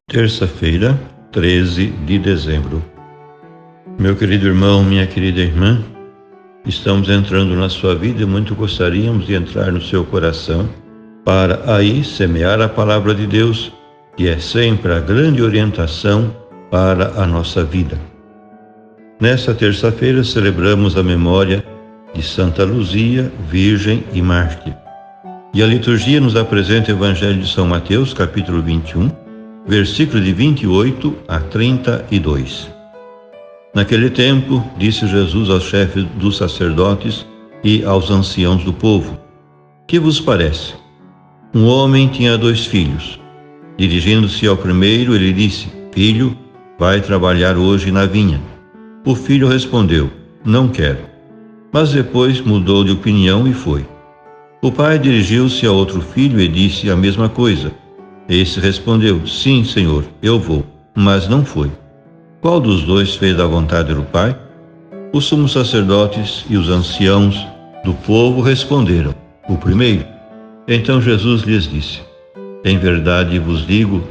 Terça-feira, 13 de dezembro. Meu querido irmão, minha querida irmã, estamos entrando na sua vida e muito gostaríamos de entrar no seu coração para aí semear a palavra de Deus, que é sempre a grande orientação para a nossa vida. Nesta terça-feira celebramos a memória de Santa Luzia, Virgem e Mártir. E a liturgia nos apresenta o Evangelho de São Mateus, capítulo 21, versículo de 28 a 32. Naquele tempo, disse Jesus aos chefes dos sacerdotes e aos anciãos do povo: Que vos parece? Um homem tinha 2 filhos. Dirigindo-se ao primeiro, ele disse: Filho, vai trabalhar hoje na vinha. O filho respondeu: Não quero. Mas depois mudou de opinião e foi. O pai dirigiu-se a outro filho e disse a mesma coisa. Esse respondeu: Sim, Senhor, eu vou, mas não foi. Qual dos 2 fez a vontade do Pai? Os sumos sacerdotes e os anciãos do povo responderam: O primeiro. Então Jesus lhes disse: Em verdade vos digo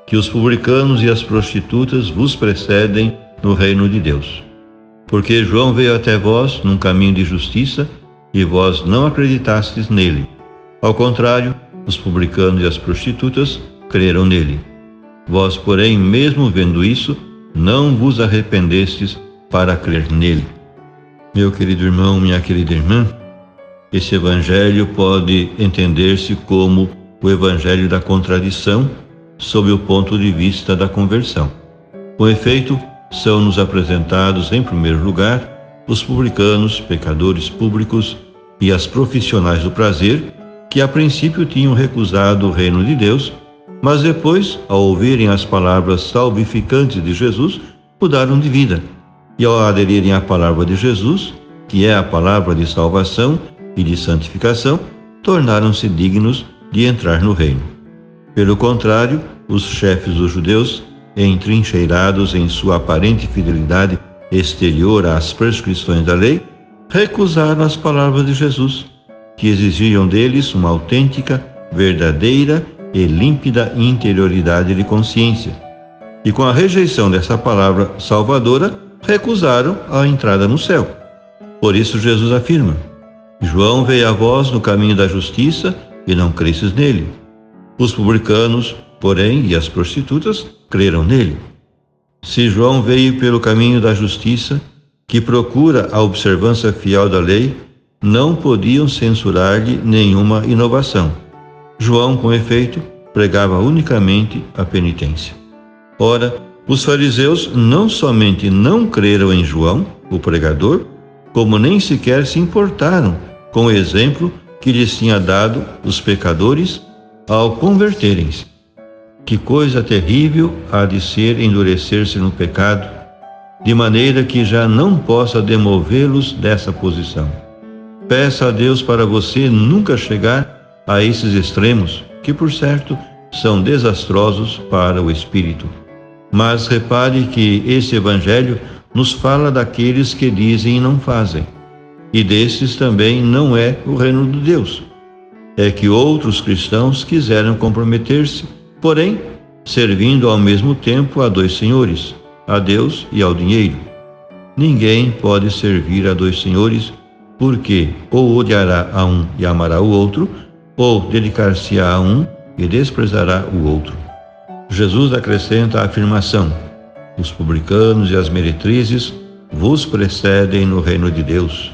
que os publicanos e as prostitutas vos precedem no reino de Deus. Porque João veio até vós num caminho de justiça e vós não acreditastes nele. Ao contrário, os publicanos e as prostitutas creram nele. Vós, porém, mesmo vendo isso, não vos arrependestes para crer nele. Meu querido irmão, minha querida irmã, esse evangelho pode entender-se como o evangelho da contradição sob o ponto de vista da conversão. Com efeito, são-nos apresentados, em primeiro lugar, os publicanos, pecadores públicos e as profissionais do prazer, que a princípio tinham recusado o reino de Deus, mas depois, ao ouvirem as palavras salvificantes de Jesus, mudaram de vida. E ao aderirem à palavra de Jesus, que é a palavra de salvação e de santificação, tornaram-se dignos de entrar no reino. Pelo contrário, os chefes dos judeus, entrincheirados em sua aparente fidelidade exterior às prescrições da lei, recusaram as palavras de Jesus, que exigiam deles uma autêntica, verdadeira e límpida interioridade de consciência. E com a rejeição dessa palavra salvadora, recusaram a entrada no céu. Por isso Jesus afirma: João veio a vós no caminho da justiça e não cresces nele. Os publicanos, porém, e as prostitutas creram nele. Se João veio pelo caminho da justiça, que procura a observância fiel da lei, não podiam censurar-lhe nenhuma inovação. João, com efeito, pregava unicamente a penitência. Ora, os fariseus não somente não creram em João, o pregador, como nem sequer se importaram com o exemplo que lhes tinha dado os pecadores ao converterem-se. Que coisa terrível há de ser endurecer-se no pecado, de maneira que já não possa demovê-los dessa posição. Peça a Deus para você nunca chegar a esses extremos, que por certo são desastrosos para o espírito. Mas repare que esse evangelho nos fala daqueles que dizem e não fazem. E desses também não é o reino de Deus. É que outros cristãos quiseram comprometer-se, porém, servindo ao mesmo tempo a 2 senhores, a Deus e ao dinheiro. Ninguém pode servir a 2 senhores, porque ou odiará a um e amará o outro, ou dedicar-se-á a um e desprezará o outro. Jesus acrescenta a afirmação: os publicanos e as meretrizes vos precedem no reino de Deus,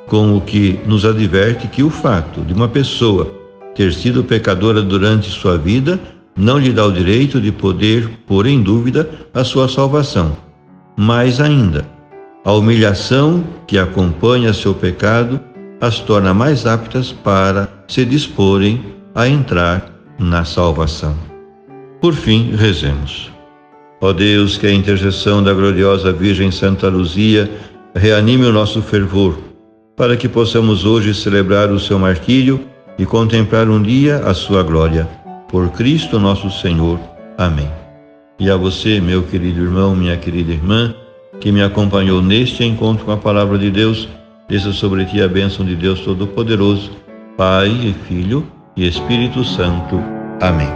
com o que nos adverte que o fato de uma pessoa ter sido pecadora durante sua vida não lhe dá o direito de poder pôr em dúvida a sua salvação. Mais ainda, a humilhação que acompanha seu pecado as torna mais aptas para se disporem a entrar na salvação. Por fim, rezemos. Ó Deus, que a intercessão da gloriosa Virgem Santa Luzia reanime o nosso fervor, para que possamos hoje celebrar o seu martírio e contemplar um dia a sua glória. Por Cristo nosso Senhor. Amém. E a você, meu querido irmão, minha querida irmã, que me acompanhou neste encontro com a palavra de Deus, desça sobre ti a bênção de Deus Todo-Poderoso, Pai e Filho e Espírito Santo. Amém.